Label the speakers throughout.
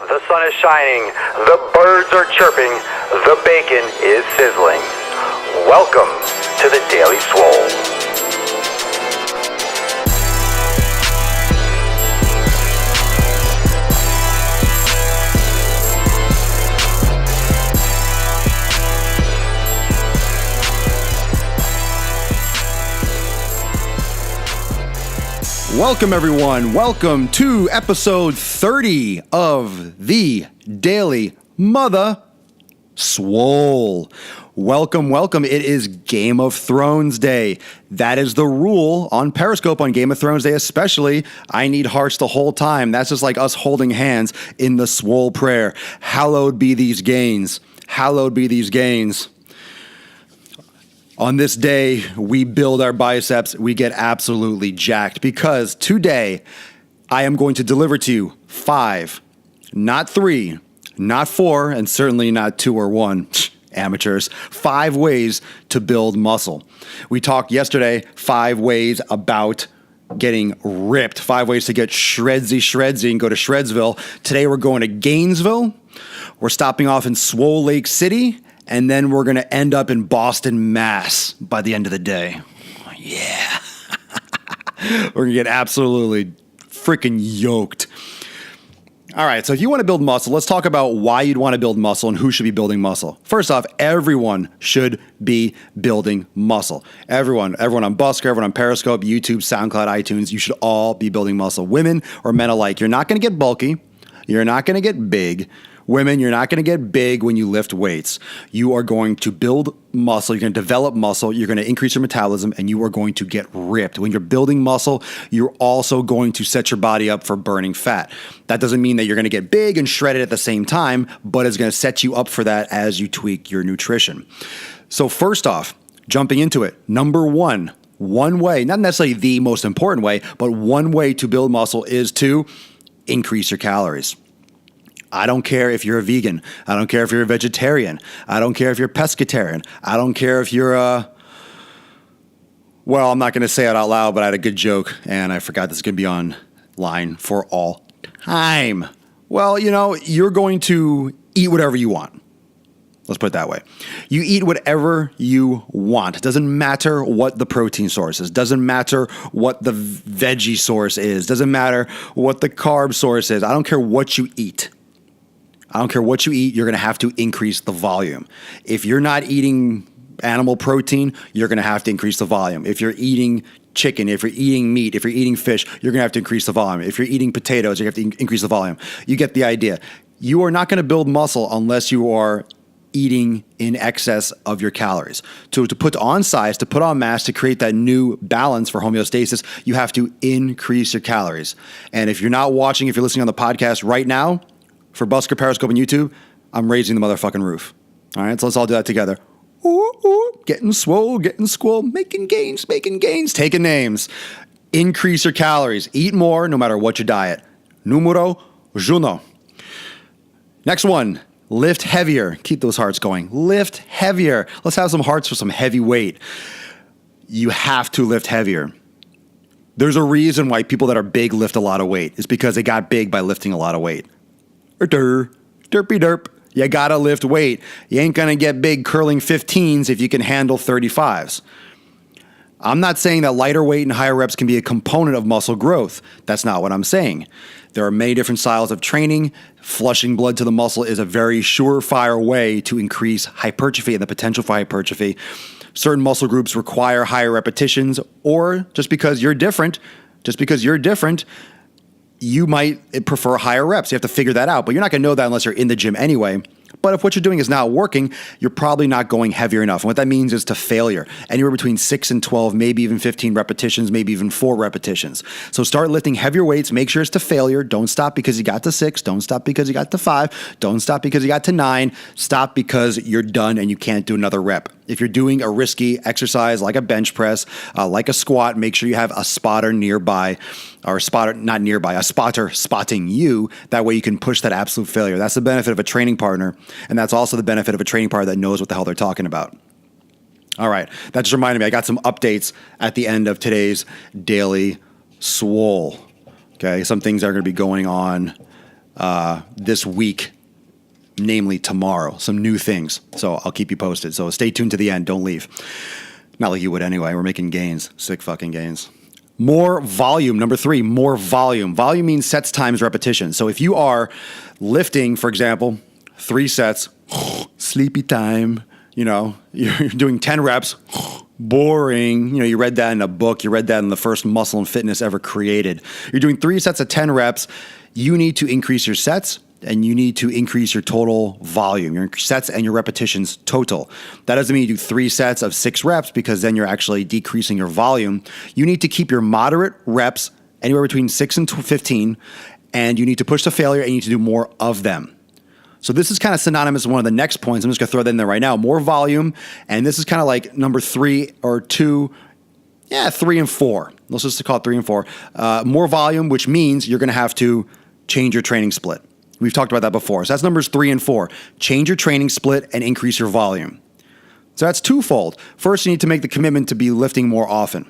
Speaker 1: The sun is shining, the birds are chirping, the bacon is sizzling. Welcome to the Daily Swole.
Speaker 2: Welcome, everyone. Welcome to episode 30 of the Daily Mother Swole. Welcome, welcome. It is Game of Thrones Day. That is the rule on Periscope on Game of Thrones Day especially. I need hearts the whole time. That's just like us holding hands in the Swole prayer. Hallowed be these gains. Hallowed be these gains. On this day, we build our biceps, we get absolutely jacked because today I am going to deliver to you 5, not 3, not 4, and certainly not 2 or 1, amateurs, 5 ways to build muscle. We talked yesterday 5 ways about getting ripped, 5 ways to get shredsy and go to Shredsville. Today we're going to Gainesville. We're stopping off in Swole Lake City. And then we're going to end up in Boston, Mass by the end of the day. Yeah. We're going to get absolutely freaking yoked. All right, so if you want to build muscle, let's talk about why you'd want to build muscle and who should be building muscle. First off, everyone should be building muscle. Everyone on Busker, everyone on Periscope, YouTube, SoundCloud, iTunes, you should all be building muscle. Women or men alike. You're not going to get bulky. You're not going to get big. Women, you're not going to get big when you lift weights. You are going to build muscle. You're going to develop muscle. You're going to increase your metabolism, and you are going to get ripped. When you're building muscle, you're also going to set your body up for burning fat. That doesn't mean that you're going to get big and shredded at the same time, but it's going to set you up for that as you tweak your nutrition. So first off, jumping into it, number one way, not necessarily the most important way, but one way to build muscle is to increase your calories. I don't care if you're a vegan. I don't care if you're a vegetarian. I don't care if you're a pescatarian. I don't care if you're well, I'm not going to say it out loud, but I had a good joke, and I forgot this is going to be online for all time. Well, you're going to eat whatever you want. Let's put it that way. You eat whatever you want. It doesn't matter what the protein source is. Doesn't matter what the veggie source is. Doesn't matter what the carb source is. I don't care what you eat. I don't care what you eat, you're going to have to increase the volume. If you're not eating animal protein, you're going to have to increase the volume. If you're eating chicken, if you're eating meat, if you're eating fish, you're going to have to increase the volume. If you're eating potatoes, you have to increase the volume. You get the idea. You are not going to build muscle unless you are eating in excess of your calories. To put on size, to put on mass, to create that new balance for homeostasis, you have to increase your calories. And if you're not watching, if you're listening on the podcast right now, for Busker, Periscope, and YouTube, I'm raising the motherfucking roof. All right, so let's all do that together. Ooh, ooh, getting swole, making gains, taking names. Increase your calories. Eat more no matter what your diet. Numero uno. Next one, lift heavier. Keep those hearts going. Lift heavier. Let's have some hearts for some heavy weight. You have to lift heavier. There's a reason why people that are big lift a lot of weight. It's because they got big by lifting a lot of weight. Derpy derp. You gotta lift weight. You ain't gonna get big curling 15s if you can handle 35s. I'm not saying that lighter weight and higher reps can be a component of muscle growth. That's not what I'm saying. There are many different styles of training. Flushing blood to the muscle is a very surefire way to increase hypertrophy and the potential for hypertrophy. Certain muscle groups require higher repetitions, or just because you're different, you might prefer higher reps. You have to figure that out, but you're not going to know that unless you're in the gym anyway. But if what you're doing is not working, you're probably not going heavier enough. And what that means is to failure. Anywhere between 6 and 12, maybe even 15 repetitions, maybe even 4 repetitions. So start lifting heavier weights. Make sure it's to failure. Don't stop because you got to 6. Don't stop because you got to 5. Don't stop because you got to 9. Stop because you're done and you can't do another rep. If you're doing a risky exercise like a bench press, like a squat, make sure you have a spotter nearby, or a spotter spotting you. That way you can push that absolute failure. That's the benefit of a training partner. And that's also the benefit of a training partner that knows what the hell they're talking about. All right. That just reminded me, I got some updates at the end of today's Daily Swole. Okay. Some things are going to be going on this week, namely tomorrow, some new things. So I'll keep you posted. So stay tuned to the end. Don't leave. Not like you would anyway. We're making gains. Sick fucking gains. More volume. Number 3, more volume. Volume means sets times repetition. So if you are lifting, for example, 3 sets, sleepy time, you're doing 10 reps, boring. You read that in a book. You read that in the first Muscle and Fitness ever created. You're doing 3 sets of 10 reps. You need to increase your sets and you need to increase your total volume, your sets and your repetitions total. That doesn't mean you do 3 sets of 6 reps because then you're actually decreasing your volume. You need to keep your moderate reps anywhere between 6 and 15, and you need to push to failure and you need to do more of them. So this is kind of synonymous with one of the next points. I'm just going to throw that in there right now. More volume, and this is kind of like number 3 or 2, 3 and 4. Let's just call it 3 and 4. More volume, which means you're going to have to change your training split. We've talked about that before. So that's numbers 3 and 4. Change your training split and increase your volume. So that's twofold. First, you need to make the commitment to be lifting more often.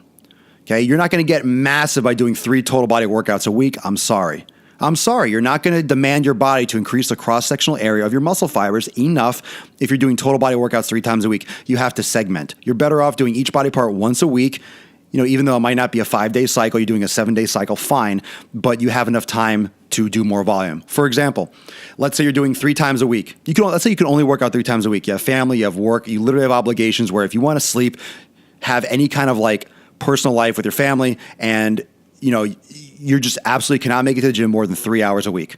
Speaker 2: Okay, you're not going to get massive by doing 3 total body workouts a week. I'm sorry. You're not going to demand your body to increase the cross-sectional area of your muscle fibers enough if you're doing total body workouts 3 times a week. You have to segment. You're better off doing each body part once a week. Even though it might not be a 5-day cycle, you're doing a 7-day cycle, fine, but you have enough time to do more volume. For example, let's say you're doing 3 times a week. Let's say you can only work out 3 times a week. You have family, you have work, you literally have obligations where if you want to sleep, have any kind of like personal life with your family, and you just absolutely cannot make it to the gym more than 3 hours a week.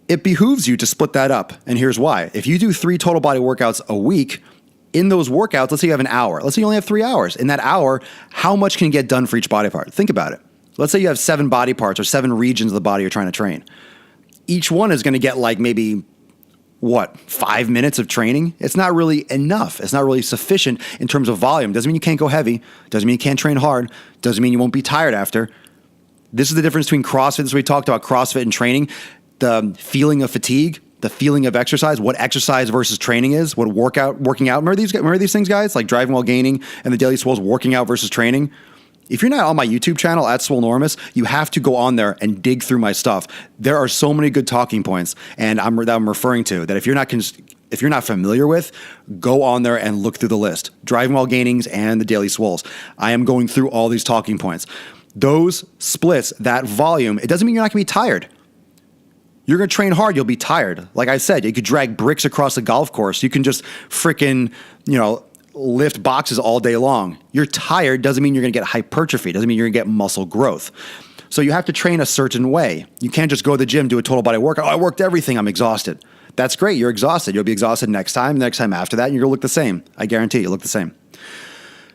Speaker 2: It behooves you to split that up, and here's why. If you do 3 total body workouts a week, in those workouts, let's say you have an hour. Let's say you only have 3 hours. In that hour, how much can get done for each body part? Think about it. Let's say you have 7 body parts or 7 regions of the body you're trying to train. Each one is going to get like maybe, 5 minutes of training? It's not really enough. It's not really sufficient in terms of volume. Doesn't mean you can't go heavy. Doesn't mean you can't train hard. Doesn't mean you won't be tired after. This is the difference between CrossFit. This is what we talked about CrossFit and training. The feeling of fatigue, the feeling of exercise, what exercise versus training is, what working out. Remember these things, guys? Like driving while gaining and the Daily Swole's working out versus training. If you're not on my YouTube channel at Swolenormous, you have to go on there and dig through my stuff. There are so many good talking points, and I'm referring to that. If you're not familiar with, go on there and look through the list. Driving while gainings and the Daily Swoles. I am going through all these talking points. Those splits, that volume, it doesn't mean you're not going to be tired. You're going to train hard, you'll be tired. Like I said, you could drag bricks across the golf course. You can just freaking, lift boxes all day long. You're tired doesn't mean you're going to get hypertrophy. Doesn't mean you're going to get muscle growth. So you have to train a certain way. You can't just go to the gym, do a total body workout. Oh, I worked everything. I'm exhausted. That's great. You're exhausted. You'll be exhausted next time after that, and you're going to look the same. I guarantee you'll look the same.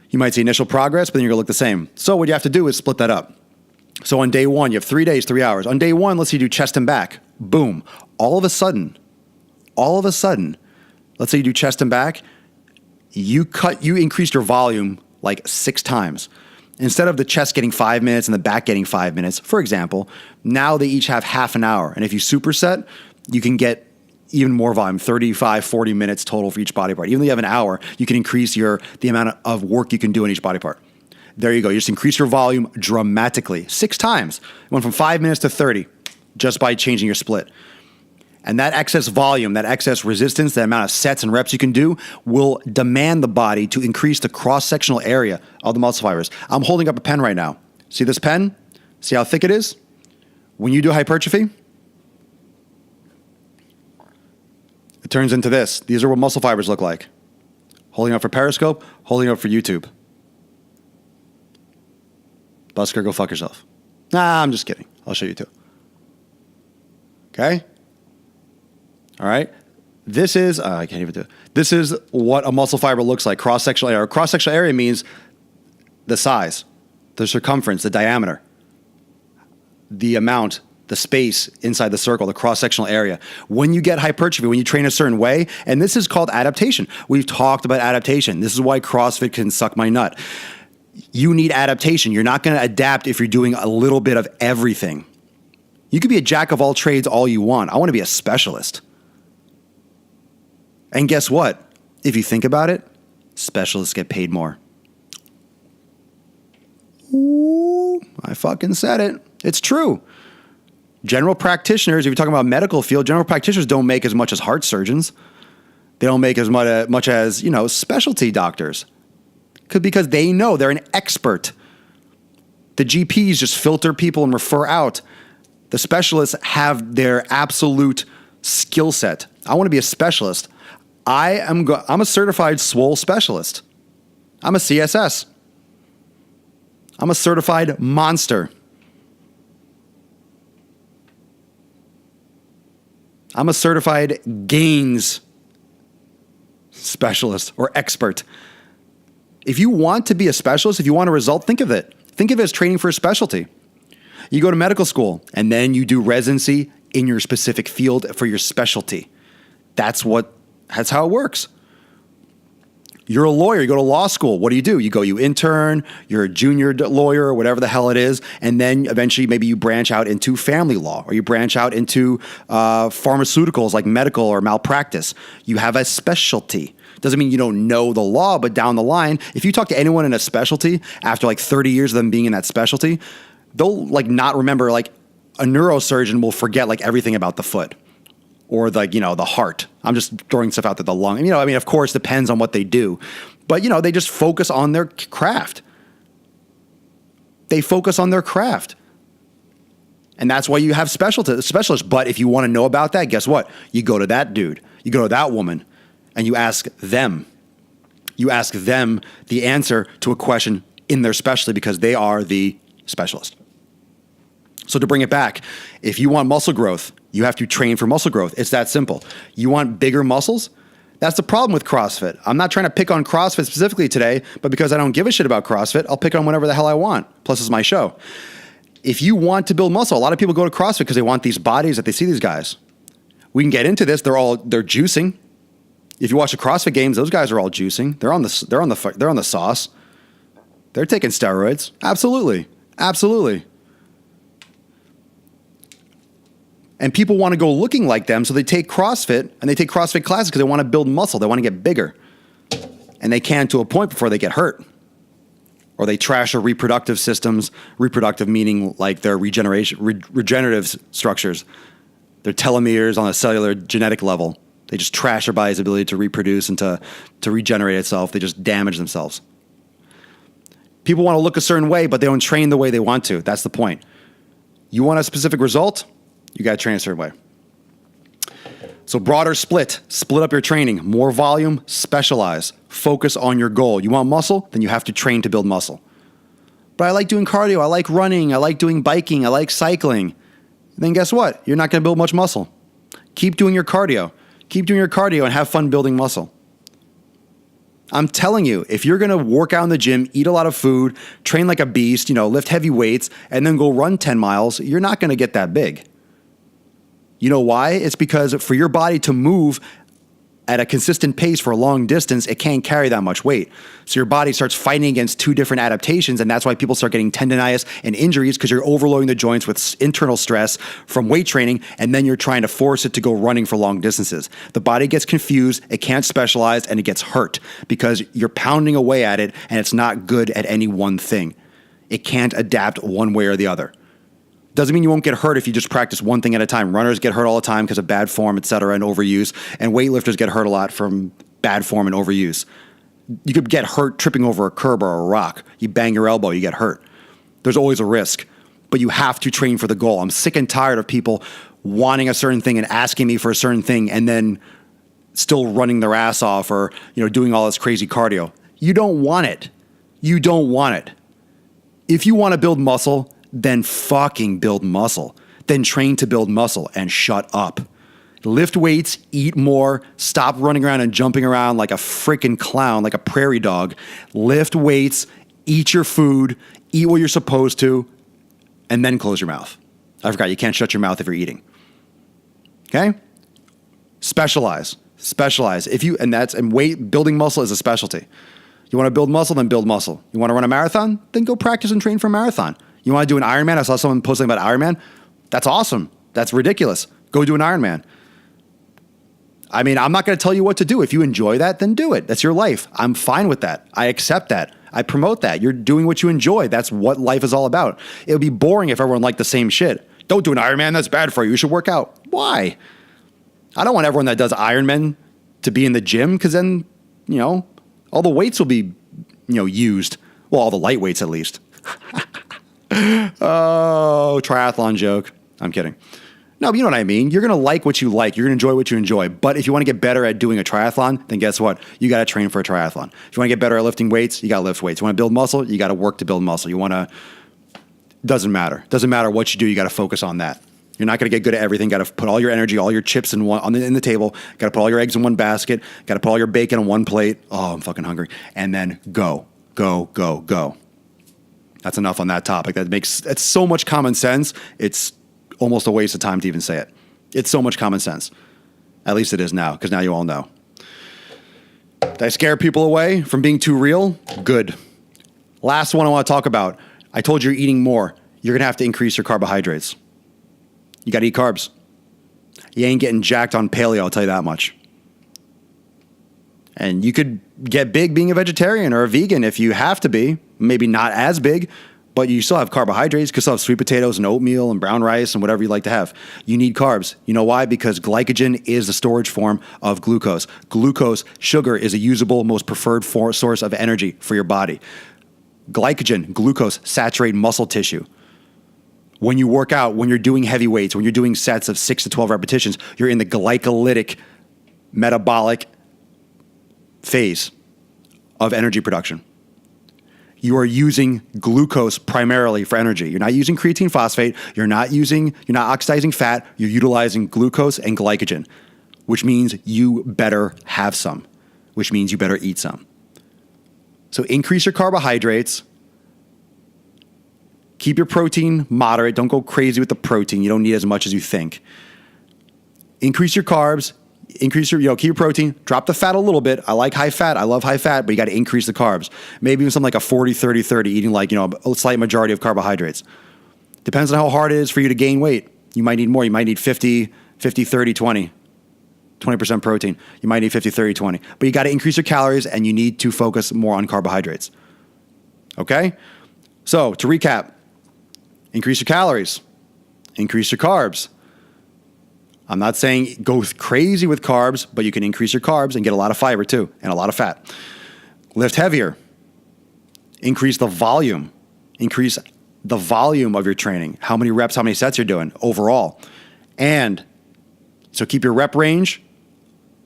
Speaker 2: You might see initial progress, but then you're going to look the same. So what you have to do is split that up. So on day 1, you have 3 days, 3 hours. On day 1, let's say you do chest and back. Boom. All of a sudden, let's say you do chest and back, you increased your volume like 6 times. Instead of the chest getting 5 minutes and the back getting 5 minutes, for example, now they each have half an hour. And if you superset, you can get even more volume, 35, 40 minutes total for each body part. Even though you have an hour, you can increase the amount of work you can do in each body part. There you go. You just increase your volume dramatically. 6 times. It went from 5 minutes to 30 just by changing your split. And that excess volume, that excess resistance, the amount of sets and reps you can do will demand the body to increase the cross-sectional area of the muscle fibers. I'm holding up a pen right now. See this pen? See how thick it is? When you do hypertrophy, it turns into this. These are what muscle fibers look like. Holding up for Periscope, holding up for YouTube. Busker, go fuck yourself. Nah, I'm just kidding. I'll show you too. Okay? All right? This is, I can't even do it. This is what a muscle fiber looks like, cross-sectional area. Cross-sectional area means the size, the circumference, the diameter, the amount, the space inside the circle, the cross-sectional area. When you get hypertrophy, when you train a certain way, and this is called adaptation. We've talked about adaptation. This is why CrossFit can suck my nut. You need adaptation. You're not going to adapt if you're doing a little bit of everything. You could be a jack of all trades all you want. I want to be a specialist. And guess what? If you think about it, specialists get paid more. Ooh, I fucking said it. It's true. General practitioners, if you're talking about medical field, general practitioners don't make as much as heart surgeons. They don't make as much as, specialty doctors. Because they know they're an expert. The GPs just filter people and refer out. The specialists have their absolute skill set. I want to be a specialist. I'm a certified Swole specialist. I'm a CSS. I'm a certified monster. I'm a certified gains specialist or expert. If you want to be a specialist, if you want a result, think of it. Think of it as training for a specialty. You go to medical school and then you do residency in your specific field for your specialty. That's how it works. You're a lawyer, you go to law school. What do? You intern, you're a junior lawyer, or whatever the hell it is, and then eventually maybe you branch out into family law, or you branch out into pharmaceuticals like medical or malpractice. You have a specialty. Doesn't mean you don't know the law, but down the line, if you talk to anyone in a specialty, after like 30 years of them being in that specialty, they'll like not remember, like a neurosurgeon will forget like everything about the foot. Or the heart. I'm just throwing stuff out there, the lung. Of course, depends on what they do. But, they just focus on their craft. They focus on their craft. And that's why you have specialists. But if you want to know about that, guess what? You go to that dude. You go to that woman. And you ask them. You ask them the answer to a question in their specialty because they are the specialist. So to bring it back, if you want muscle growth, you have to train for muscle growth. It's that simple. You want bigger muscles? That's the problem with CrossFit. I'm not trying to pick on CrossFit specifically today, but because I don't give a shit about CrossFit, I'll pick on whatever the hell I want. Plus, it's my show. If you want to build muscle, a lot of people go to CrossFit because they want these bodies that they see these guys. We can get into this. They're juicing. If you watch the CrossFit games, those guys are all juicing. They're on the sauce. They're taking steroids. Absolutely. And people want to go looking like them, so they take CrossFit, and they take CrossFit classes because they want to build muscle. They want to get bigger. And they can to a point before they get hurt. Or they trash their reproductive systems, reproductive meaning like their regenerative structures, their telomeres on a cellular genetic level. They just trash their body's ability to reproduce and to regenerate itself. They just damage themselves. People want to look a certain way, but they don't train the way they want to. That's the point. You want a specific result? You got to train a certain way. So broader split up your training, more volume, specialize, focus on your goal. You want muscle? Then you have to train to build muscle. But I like doing cardio, I like running, I like doing biking, I like cycling. Then guess what? You're not going to build much muscle. Keep doing your cardio. Keep doing your cardio and have fun building muscle. I'm telling you, if you're going to work out in the gym, eat a lot of food, train like a beast, lift heavy weights, and then go run 10 miles, you're not going to get that big. You know why? It's because for your body to move at a consistent pace for a long distance, it can't carry that much weight. So your body starts fighting against two different adaptations, and that's why people start getting tendonitis and injuries because you're overloading the joints with internal stress from weight training, and then you're trying to force it to go running for long distances. The body gets confused, it can't specialize, and it gets hurt because you're pounding away at it, and it's not good at any one thing. It can't adapt one way or the other. Doesn't mean you won't get hurt if you just practice one thing at a time. Runners get hurt all the time because of bad form, et cetera, and overuse. And weightlifters get hurt a lot from bad form and overuse. You could get hurt tripping over a curb or a rock. You bang your elbow, you get hurt. There's always a risk. But you have to train for the goal. I'm sick and tired of people wanting a certain thing and asking me for a certain thing and then still running their ass off or doing all this crazy cardio. You don't want it. You don't want it. If you want to build muscle, then fucking build muscle. Then train to build muscle and shut up. Lift weights, eat more, stop running around and jumping around like a freaking clown, like a prairie dog. Lift weights, eat your food, eat what you're supposed to, and then close your mouth. I forgot, you can't shut your mouth if you're eating. Okay? Specialize. Building muscle is a specialty. You want to build muscle, then build muscle. You want to run a marathon? Then go practice and train for a marathon. You want to do an Ironman? I saw someone posting about Ironman. That's awesome. That's ridiculous. Go do an Ironman. I'm not going to tell you what to do. If you enjoy that, then do it. That's your life. I'm fine with that. I accept that. I promote that. You're doing what you enjoy. That's what life is all about. It would be boring if everyone liked the same shit. Don't do an Ironman. That's bad for you. You should work out. Why? I don't want everyone that does Ironman to be in the gym because then, all the weights will be, used. Well, all the light weights at least. Oh, triathlon joke. I'm kidding. No, but you know what I mean. You're going to like what you like. You're going to enjoy what you enjoy. But if you want to get better at doing a triathlon, then guess what? You got to train for a triathlon. If you want to get better at lifting weights, you got to lift weights. You want to build muscle, you got to work to build muscle. Doesn't matter. Doesn't matter what you do. You got to focus on that. You're not going to get good at everything. Got to put all your energy, all your chips in the table. Got to put all your eggs in one basket. Got to put all your bacon on one plate. Oh, I'm fucking hungry. And then go. That's enough on that topic. It's so much common sense. It's almost a waste of time to even say it. It's so much common sense. At least it is now, because now you all know. Did I scare people away from being too real? Good. Last one I want to talk about. I told you you're eating more. You're going to have to increase your carbohydrates. You got to eat carbs. You ain't getting jacked on paleo, I'll tell you that much. And you could get big being a vegetarian or a vegan if you have to be. Maybe not as big, but you still have carbohydrates. You can still have sweet potatoes and oatmeal and brown rice and whatever you like to have. You need carbs. You know why? Because glycogen is the storage form of glucose. Glucose, sugar, is a usable, most preferred source of energy for your body. Glycogen, glucose, saturate muscle tissue. When you work out, when you're doing heavy weights, when you're doing sets of 6 to 12 repetitions, you're in the glycolytic metabolic phase of energy production. You are using glucose primarily for energy. You're not using creatine phosphate. You're not oxidizing fat. You're utilizing glucose and glycogen, which means you better have some, which means you better eat some. So increase your carbohydrates. Keep your protein moderate. Don't go crazy with the protein. You don't need as much as you think. Increase your carbs. Keep your protein, drop the fat a little bit. I like high fat. I love high fat, but you got to increase the carbs. Maybe even something like a 40-30-30, eating a slight majority of carbohydrates. Depends on how hard it is for you to gain weight. You might need more. You might need 50-30-20, 20% protein. You might need 50-30-20, but you got to increase your calories and you need to focus more on carbohydrates. Okay? So to recap, increase your calories, increase your carbs. I'm not saying go crazy with carbs, but you can increase your carbs and get a lot of fiber too, and a lot of fat. Lift heavier. Increase the volume. Increase the volume of your training. How many reps, how many sets you're doing overall. And so keep your rep range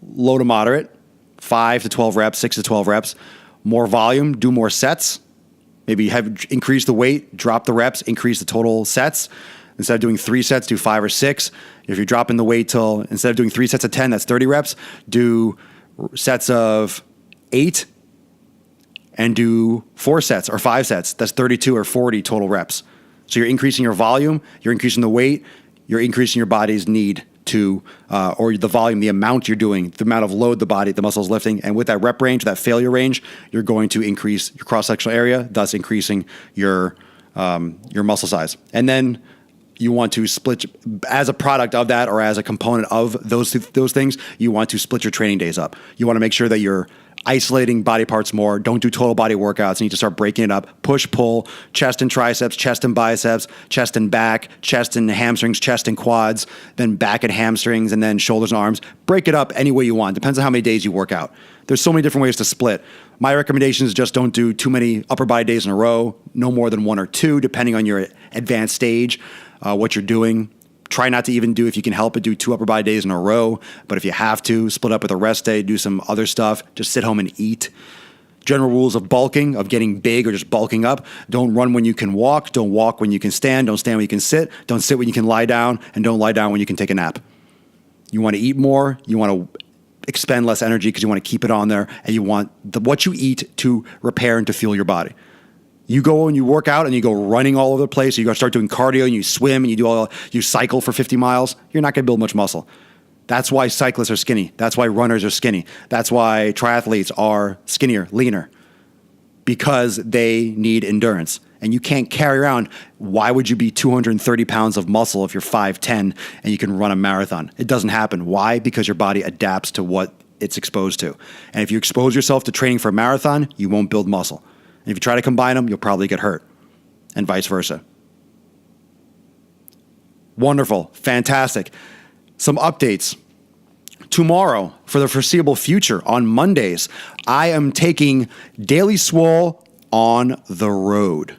Speaker 2: low to moderate, 5 to 12 reps, 6 to 12 reps. More volume, do more sets. Maybe increase the weight, drop the reps, increase the total sets. Instead of doing 3 sets, do 5 or 6. If you're dropping the weight instead of doing 3 sets of 10, that's 30 reps, do sets of 8 and do 4 sets or 5 sets. That's 32 or 40 total reps. So you're increasing your volume, you're increasing the weight, you're increasing your body's need to, or the volume, the amount you're doing, the amount of load the muscle's lifting. And with that rep range, that failure range, you're going to increase your cross-sectional area, thus increasing your muscle size. And then you want to split, as a product of that or as a component of those things, you want to split your training days up. You want to make sure that you're isolating body parts more. Don't do total body workouts. You need to start breaking it up. Push, pull, chest and triceps, chest and biceps, chest and back, chest and hamstrings, chest and quads, then back and hamstrings, and then shoulders and arms. Break it up any way you want. Depends on how many days you work out. There's so many different ways to split. My recommendation is just don't do too many upper body days in a row, no more than 1 or 2, depending on your advanced stage. What you're doing. Try not to even do, if you can help it, do 2 upper body days in a row. But if you have to, split up with a rest day, do some other stuff. Just sit home and eat. General rules of bulking, of getting big or just bulking up. Don't run when you can walk. Don't walk when you can stand. Don't stand when you can sit. Don't sit when you can lie down. And don't lie down when you can take a nap. You want to eat more. You want to expend less energy because you want to keep it on there. And you want what you eat to repair and to fuel your body. You go and you work out and you go running all over the place. You go start doing cardio and you swim and you cycle for 50 miles. You're not going to build much muscle. That's why cyclists are skinny. That's why runners are skinny. That's why triathletes are skinnier, leaner, because they need endurance. And you can't carry around. Why would you be 230 pounds of muscle if you're 5'10" and you can run a marathon? It doesn't happen. Why? Because your body adapts to what it's exposed to. And if you expose yourself to training for a marathon, you won't build muscle. And if you try to combine them, you'll probably get hurt, and vice versa. Wonderful. Fantastic. Some updates. Tomorrow, for the foreseeable future, on Mondays, I am taking Daily Swole on the road.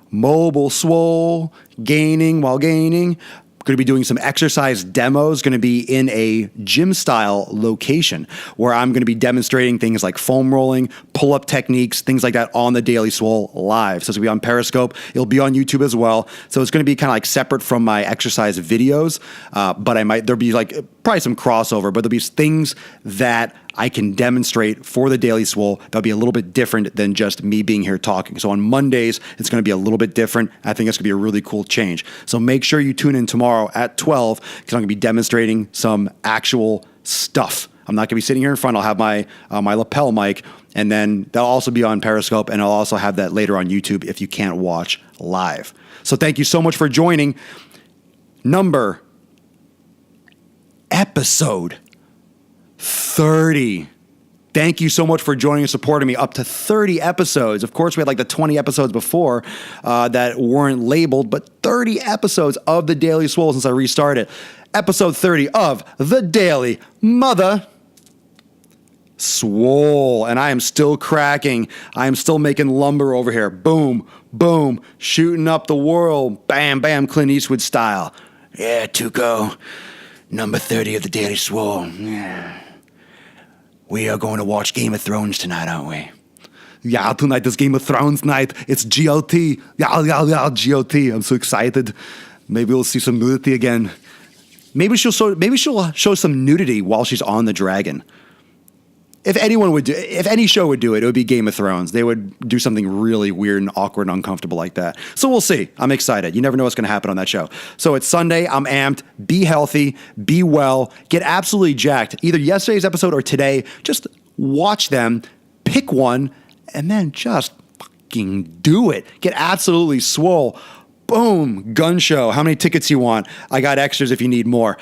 Speaker 2: Mobile Swole, gaining while gaining. Going to be doing some exercise demos, going to be in a gym style location where I'm going to be demonstrating things like foam rolling, pull-up techniques, things like that on the Daily Swole live. So it's going to be on Periscope. It'll be on YouTube as well. So it's going to be kind of like separate from my exercise videos, but there'll be like probably some crossover, but there'll be things that I can demonstrate for the Daily Swole that'll be a little bit different than just me being here talking. So on Mondays, it's going to be a little bit different. I think it's going to be a really cool change. So make sure you tune in tomorrow at 12 because I'm going to be demonstrating some actual stuff. I'm not going to be sitting here in front. I'll have my lapel mic, and then that'll also be on Periscope, and I'll also have that later on YouTube if you can't watch live. So thank you so much for joining. Episode 30. Thank you so much for joining and supporting me. Up to 30 episodes. Of course, we had like the 20 episodes before that weren't labeled, but 30 episodes of the Daily Swole since I restarted. Episode 30 of the Daily Mother Swole. And I am still cracking. I am still making lumber over here. Boom, boom, shooting up the world. Bam, bam, Clint Eastwood style. Yeah, Tuco. Number 30 of the Daily Swole. Yeah. We are going to watch Game of Thrones tonight, aren't we? Yeah, tonight is Game of Thrones night. It's GOT. Yeah, GOT. I'm so excited. Maybe we'll see some nudity again. Maybe she'll show some nudity while she's on the dragon. If any show would do it, it would be Game of Thrones. They would do something really weird and awkward and uncomfortable like that. So we'll see. I'm excited. You never know what's going to happen on that show. So it's Sunday. I'm amped. Be healthy. Be well. Get absolutely jacked. Either yesterday's episode or today. Just watch them. Pick one. And then just fucking do it. Get absolutely swole. Boom. Gun show. How many tickets you want? I got extras if you need more.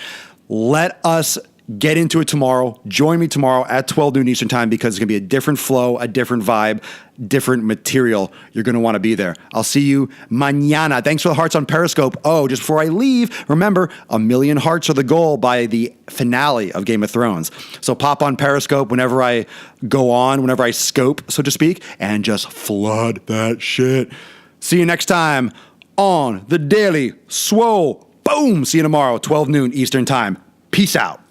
Speaker 2: Let us get into it tomorrow. Join me tomorrow at 12 noon Eastern time because it's going to be a different flow, a different vibe, different material. You're going to want to be there. I'll see you mañana. Thanks for the hearts on Periscope. Oh, just before I leave, remember, 1 million hearts are the goal by the finale of Game of Thrones. So pop on Periscope whenever I go on, whenever I scope, so to speak, and just flood that shit. See you next time on the Daily Swole. Boom. See you tomorrow, 12 noon Eastern time. Peace out.